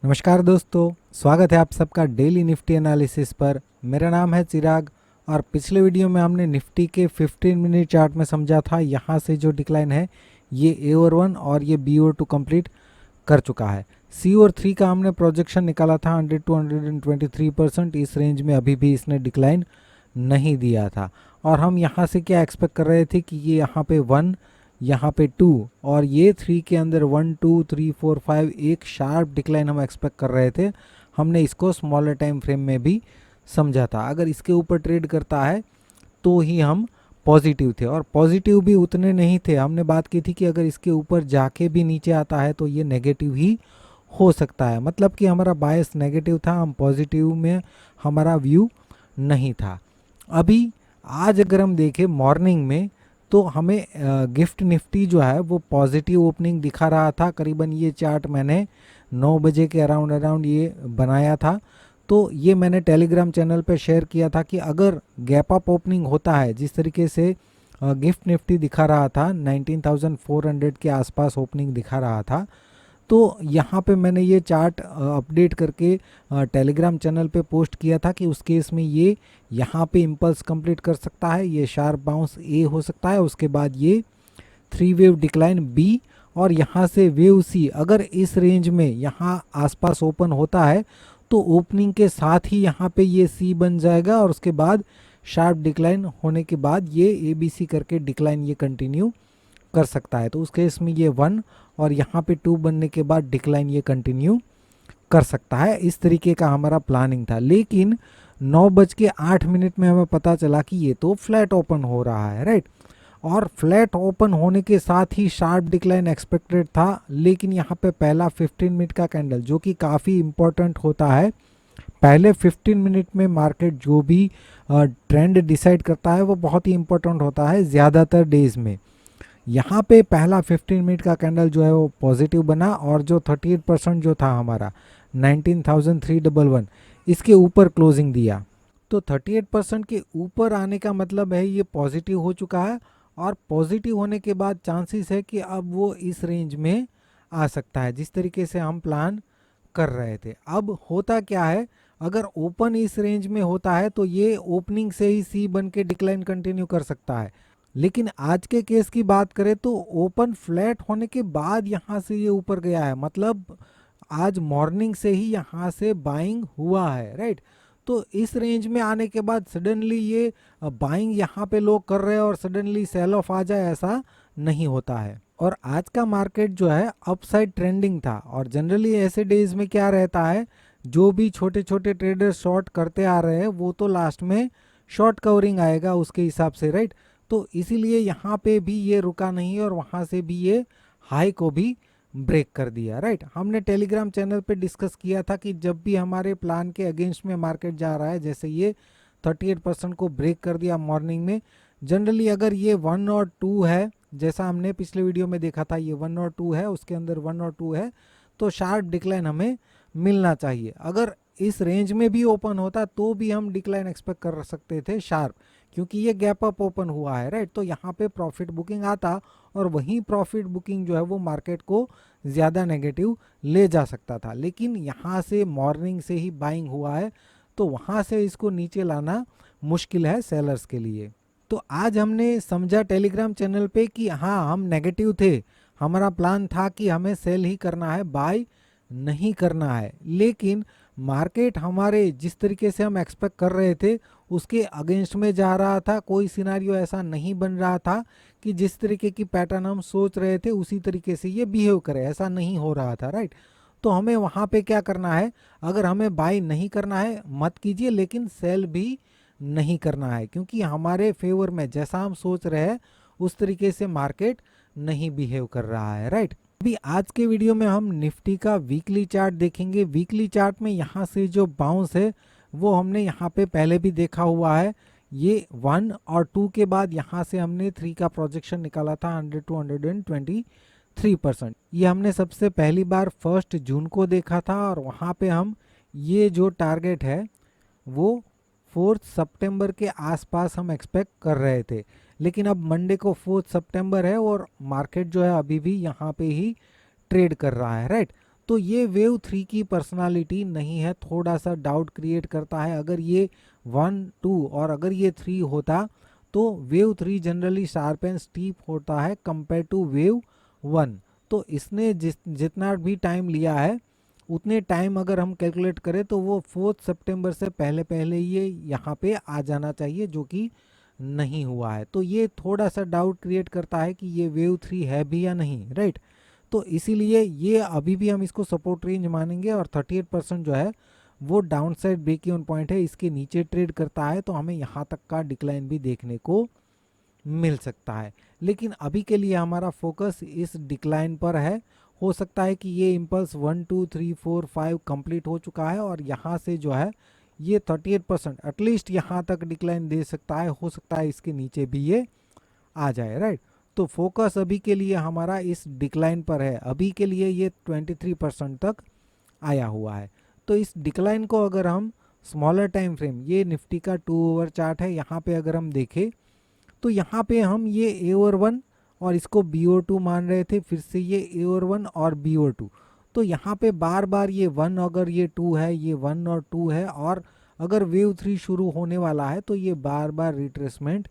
नमस्कार दोस्तों, स्वागत है आप सबका डेली निफ्टी एनालिसिस पर। मेरा नाम है चिराग और पिछले वीडियो में हमने निफ्टी के 15 मिनट चार्ट में समझा था यहाँ से जो डिक्लाइन है ये ए ओवर 1 और ये बी ओवर 2 कंप्लीट कर चुका है। सी ओवर 3 का हमने प्रोजेक्शन निकाला था 100 to 123%। इस रेंज में अभी भी इसने डिक्लाइन नहीं दिया था और हम यहाँ से क्या एक्सपेक्ट कर रहे थे कि ये यहाँ पे 1, यहाँ पे 2 और ये 3 के अंदर 1 2 3 4 5 एक शार्प डिक्लाइन हम एक्सपेक्ट कर रहे थे। हमने इसको स्मॉलर टाइम फ्रेम में भी समझा था। अगर इसके ऊपर ट्रेड करता है तो ही हम पॉजिटिव थे और पॉजिटिव भी उतने नहीं थे। हमने बात की थी कि अगर इसके ऊपर जाके भी नीचे आता है तो ये नेगेटिव ही हो सकता है, मतलब कि हमारा बायस नेगेटिव था, हम पॉजिटिव में हमारा व्यू नहीं था। अभी आज अगर हम देखें मॉर्निंग में तो हमें गिफ्ट निफ्टी जो है वो पॉजिटिव ओपनिंग दिखा रहा था। करीबन ये चार्ट मैंने 9 बजे के अराउंड ये बनाया था, तो ये मैंने टेलीग्राम चैनल पे शेयर किया था कि अगर गैप अप ओपनिंग होता है जिस तरीके से गिफ्ट निफ्टी दिखा रहा था 19,400 के आसपास ओपनिंग दिखा रहा था, तो यहाँ पे मैंने ये चार्ट अपडेट करके टेलीग्राम चैनल पे पोस्ट किया था कि उस केस में ये यहाँ पे इम्पल्स कंप्लीट कर सकता है, ये शार्प बाउंस ए हो सकता है, उसके बाद ये 3 वेव डिक्लाइन बी और यहाँ से वेव सी अगर इस रेंज में यहाँ आसपास ओपन होता है तो ओपनिंग के साथ ही यहाँ पे ये सी बन जाएगा और उसके बाद शार्प डिक्लाइन होने के बाद ये ए बी सी करके डिक्लाइन ये कंटिन्यू कर सकता है। तो उस केस में ये 1 और यहाँ पे 2 बनने के बाद डिक्लाइन ये कंटिन्यू कर सकता है। इस तरीके का हमारा प्लानिंग था, लेकिन 9:08 में हमें पता चला कि ये तो फ्लैट ओपन हो रहा है, राइट। और फ्लैट ओपन होने के साथ ही शार्प डिक्लाइन एक्सपेक्टेड था, लेकिन यहाँ पे पहला 15 मिनट का कैंडल जो कि काफ़ी इंपॉर्टेंट होता है, पहले 15 मिनट में मार्केट जो भी ट्रेंड डिसाइड करता है वो बहुत ही इंपॉर्टेंट होता है ज़्यादातर डेज में। यहाँ पे पहला 15 मिनट का कैंडल जो है वो पॉजिटिव बना और जो 38% जो था हमारा 19,311 इसके ऊपर क्लोजिंग दिया। तो 38% के ऊपर आने का मतलब है ये पॉजिटिव हो चुका है और पॉजिटिव होने के बाद चांसेस है कि अब वो इस रेंज में आ सकता है जिस तरीके से हम प्लान कर रहे थे। अब होता क्या है, अगर ओपन इस रेंज में होता है तो ये ओपनिंग से ही सी बन के डिक्लाइन कंटिन्यू कर सकता है, लेकिन आज के केस की बात करें तो ओपन फ्लैट होने के बाद यहाँ से ये ऊपर गया है, मतलब आज मॉर्निंग से ही यहाँ से बाइंग हुआ है, राइट। तो इस रेंज में आने के बाद सडनली ये बाइंग यहाँ पे लोग कर रहे हैं और सडनली सेल ऑफ आ जाए, ऐसा नहीं होता है। और आज का मार्केट जो है अपसाइड ट्रेंडिंग था और जनरली ऐसे डेज में क्या रहता है, जो भी छोटे छोटे ट्रेडर शॉर्ट करते आ रहे हैं वो तो लास्ट में शॉर्ट कवरिंग आएगा उसके हिसाब से, राइट। तो इसीलिए यहाँ पे भी ये रुका नहीं और वहाँ से भी ये हाई को भी ब्रेक कर दिया, राइट। हमने टेलीग्राम चैनल पे डिस्कस किया था कि जब भी हमारे प्लान के अगेंस्ट में मार्केट जा रहा है, जैसे ये 38% को ब्रेक कर दिया मॉर्निंग में, जनरली अगर ये 1 और 2 है, जैसा हमने पिछले वीडियो में देखा था ये 1 और 2 है, उसके अंदर 1 और 2 है, तो शार्प डिक्लाइन हमें मिलना चाहिए। अगर इस रेंज में भी ओपन होता तो भी हम डिक्लाइन एक्सपेक्ट कर सकते थे शार्प, क्योंकि ये गैप अप ओपन हुआ है, राइट। तो यहाँ पे प्रॉफिट बुकिंग आता और वहीं प्रॉफिट बुकिंग जो है वो मार्केट को ज़्यादा नेगेटिव ले जा सकता था, लेकिन यहाँ से मॉर्निंग से ही बाइंग हुआ है तो वहाँ से इसको नीचे लाना मुश्किल है सेलर्स के लिए। तो आज हमने समझा टेलीग्राम चैनल पे कि हाँ हम नेगेटिव थे, हमारा प्लान था कि हमें सेल ही करना है, बाय नहीं करना है, लेकिन मार्केट हमारे जिस तरीके से हम एक्सपेक्ट कर रहे थे उसके अगेंस्ट में जा रहा था। कोई सिनारियो ऐसा नहीं बन रहा था कि जिस तरीके की पैटर्न हम सोच रहे थे उसी तरीके से ये बिहेव करे, ऐसा नहीं हो रहा था, राइट। तो हमें वहाँ पे क्या करना है, अगर हमें बाय नहीं करना है मत कीजिए, लेकिन सेल भी नहीं करना है, क्योंकि हमारे फेवर में जैसा हम सोच रहे हैं उस तरीके से मार्केट नहीं बिहेव कर रहा है, राइट। अभी आज के वीडियो में हम निफ्टी का वीकली चार्ट देखेंगे। वीकली चार्ट में यहाँ से जो बाउंस है वो हमने यहाँ पे पहले भी देखा हुआ है। ये 1 और 2 के बाद यहाँ से हमने 3 का प्रोजेक्शन निकाला था 100 to 123%। ये हमने सबसे पहली बार 1 जून को देखा था और वहाँ पे हम ये जो टारगेट है वो 4 सितंबर के आसपास हम एक्सपेक्ट कर रहे थे, लेकिन अब मंडे को 4 सितंबर है और मार्केट जो है अभी भी यहाँ पे ही ट्रेड कर रहा है, राइट। तो ये वेव 3 की पर्सनालिटी नहीं है, थोड़ा सा डाउट क्रिएट करता है। अगर ये 1 2 और अगर ये 3 होता तो wave 3 generally sharp and steep होता है कंपेयर टू वेव 1। तो इसने जितना भी टाइम लिया है उतने टाइम अगर हम कैलकुलेट करें तो वो 4 सितंबर से पहले पहले ये यहाँ पे आ जाना चाहिए, जो कि नहीं हुआ है। तो ये थोड़ा सा डाउट क्रिएट करता है कि ये वेव 3 है भी या नहीं, राइट। तो इसीलिए ये अभी भी हम इसको सपोर्ट रेंज मानेंगे और 38% जो है वो down side break even point है, इसके नीचे ट्रेड करता है तो हमें यहाँ तक का डिक्लाइन भी देखने को मिल सकता है। लेकिन अभी के लिए हमारा फोकस इस डिक्लाइन पर है। हो सकता है कि ये इम्पल्स 1 2 3 4 5 कंप्लीट हो चुका है और यहाँ से जो है ये 38% एटलीस्ट यहाँ तक डिक्लाइन दे सकता है, हो सकता है इसके नीचे भी ये आ जाए, राइट। तो फोकस अभी के लिए हमारा इस डिक्लाइन पर है। अभी के लिए ये 23% तक आया हुआ है। तो इस डिक्लाइन को अगर हम स्मॉलर टाइम फ्रेम, ये निफ्टी का 2 आवर चार्ट है, यहाँ पे अगर हम देखें तो यहाँ पे हम ये ए ओवर 1 और इसको बी ओवर 2 मान रहे थे, फिर से ये ए ओवर 1 और बी ओवर 2। तो यहाँ पे बार बार ये 1 अगर ये 2 है, ये 1 और 2 है, और अगर वेव 3 शुरू होने वाला है तो ये बार बार रिट्रेसमेंट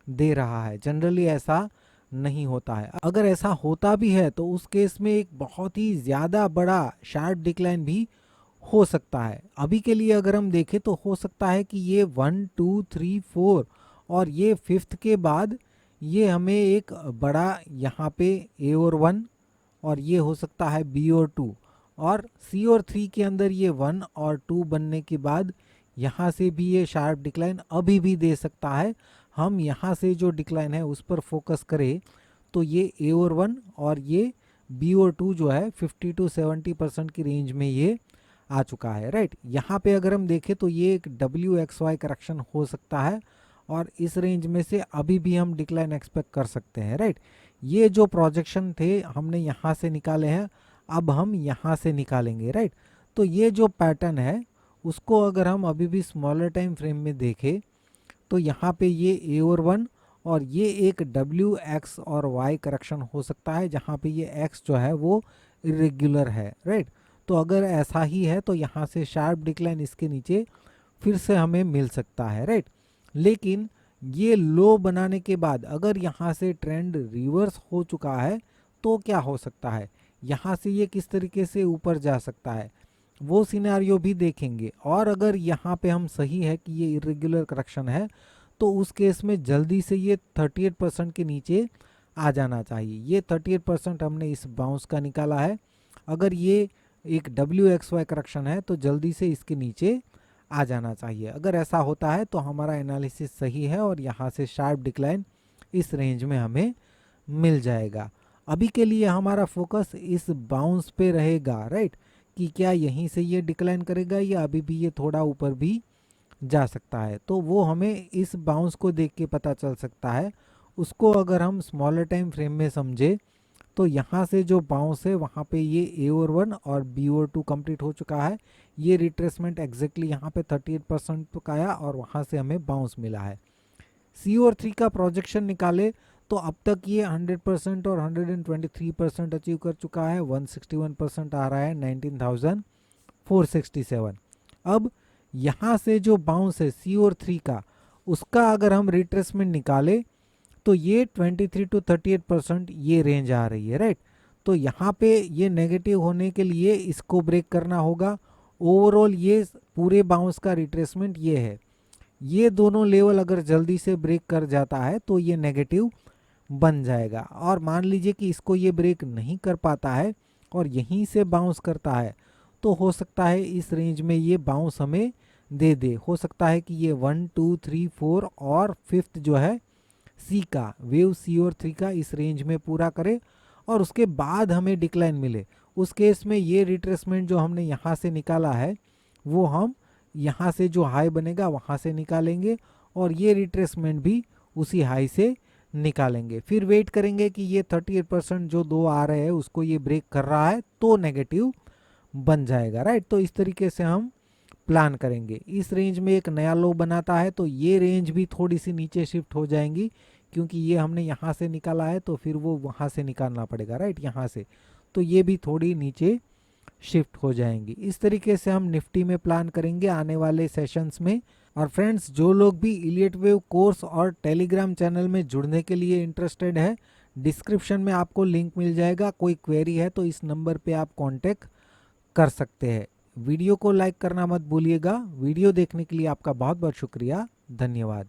दे रहा है। जनरली ऐसा नहीं होता है। अगर ऐसा होता भी है तो उस केस में एक बहुत ही ज़्यादा बड़ा शार्प डिक्लाइन भी हो सकता है। अभी के लिए अगर हम देखें तो हो सकता है कि ये 1 2 3 4 और ये 5th के बाद ये हमें एक बड़ा यहाँ पे ए और 1 और ये हो सकता है बी और 2 और सी और 3 के अंदर ये 1 और 2 बनने के बाद यहाँ से भी ये शार्प डिक्लाइन अभी भी दे सकता है। हम यहाँ से जो डिक्लाइन है उस पर फोकस करें तो ये ए और 1 और ये बी और 2 जो है 50 to 70% की रेंज में ये आ चुका है, राइट। यहाँ पे अगर हम देखें तो ये एक WXY करेक्शन हो सकता है और इस रेंज में से अभी भी हम डिक्लाइन एक्सपेक्ट कर सकते हैं, राइट। ये जो प्रोजेक्शन थे हमने यहाँ से निकाले हैं, अब हम यहाँ से निकालेंगे, राइट। तो ये जो पैटर्न है उसको अगर हम अभी भी स्मॉलर टाइम फ्रेम में देखें तो यहाँ पे ये ए और 1 और ये एक WX और Y करेक्शन हो सकता है, जहाँ पे ये X जो है वो इरेग्युलर है, राइट। तो अगर ऐसा ही है तो यहाँ से शार्प डिक्लाइन इसके नीचे फिर से हमें मिल सकता है, राइट। लेकिन ये लो बनाने के बाद अगर यहाँ से ट्रेंड रिवर्स हो चुका है तो क्या हो सकता है, यहाँ से ये किस तरीके से ऊपर जा सकता है वो सिनेरियो भी देखेंगे। और अगर यहाँ पे हम सही है कि ये इरेगुलर करेक्शन है तो उस केस में जल्दी से ये 38% के नीचे आ जाना चाहिए। ये 38% हमने इस बाउंस का निकाला है। अगर ये एक WXY करेक्शन है तो जल्दी से इसके नीचे आ जाना चाहिए। अगर ऐसा होता है तो हमारा एनालिसिस सही है और यहाँ से शार्प डिक्लाइन इस रेंज में हमें मिल जाएगा। अभी के लिए हमारा फोकस इस बाउंस पे रहेगा, राइट, कि क्या यहीं से ये डिक्लाइन करेगा या अभी भी ये थोड़ा ऊपर भी जा सकता है। तो वो हमें इस बाउंस को देख के पता चल सकता है। उसको अगर हम स्मॉलर टाइम फ्रेम में समझे तो यहाँ से जो बाउंस है वहाँ पे ये ए और 1 और बी और 2 कंप्लीट हो चुका है। ये रिट्रेसमेंट एग्जैक्टली यहाँ पे 38% तक आया और वहाँ से हमें बाउंस मिला है। सी और 3 का प्रोजेक्शन निकाले तो अब तक ये 100% और 123% अचीव कर चुका है। 161% आ रहा है 19,467। अब यहाँ से जो बाउंस है सी और 3 का, उसका अगर हम रिट्रेसमेंट निकाले तो ये 23 to 38% ये रेंज आ रही है, राइट। तो यहाँ पे ये नेगेटिव होने के लिए इसको ब्रेक करना होगा। ओवरऑल ये पूरे बाउंस का रिट्रेसमेंट ये है। ये दोनों लेवल अगर जल्दी से ब्रेक कर जाता है तो ये नेगेटिव बन जाएगा। और मान लीजिए कि इसको ये ब्रेक नहीं कर पाता है और यहीं से बाउंस करता है तो हो सकता है इस रेंज में ये बाउंस हमें दे दे। हो सकता है कि ये 1 2 3 4 और 5th जो है सी का, वेव सी और 3 का इस रेंज में पूरा करे और उसके बाद हमें डिक्लाइन मिले। उस केस में ये रिट्रेसमेंट जो हमने यहाँ से निकाला है वो हम यहाँ से जो हाई बनेगा वहाँ से निकालेंगे और ये रिट्रेसमेंट भी उसी हाई से निकालेंगे। फिर वेट करेंगे कि ये 38% जो दो आ रहे हैं उसको ये ब्रेक कर रहा है तो नेगेटिव बन जाएगा, राइट। तो इस तरीके से हम प्लान करेंगे। इस रेंज में एक नया लो बनाता है तो ये रेंज भी थोड़ी सी नीचे शिफ्ट हो जाएंगी, क्योंकि ये हमने यहाँ से निकाला है तो फिर वो वहाँ से निकालना पड़ेगा, राइट, यहाँ से। तो ये भी थोड़ी नीचे शिफ्ट हो जाएंगी। इस तरीके से हम निफ्टी में प्लान करेंगे आने वाले सेशंस में। और फ्रेंड्स, जो लोग भी इलियट वेव कोर्स और टेलीग्राम चैनल में जुड़ने के लिए इंटरेस्टेड है, डिस्क्रिप्शन में आपको लिंक मिल जाएगा। कोई क्वेरी है तो इस नंबर पे आप कांटेक्ट कर सकते हैं। वीडियो को लाइक करना मत भूलिएगा। वीडियो देखने के लिए आपका बहुत बहुत शुक्रिया। धन्यवाद।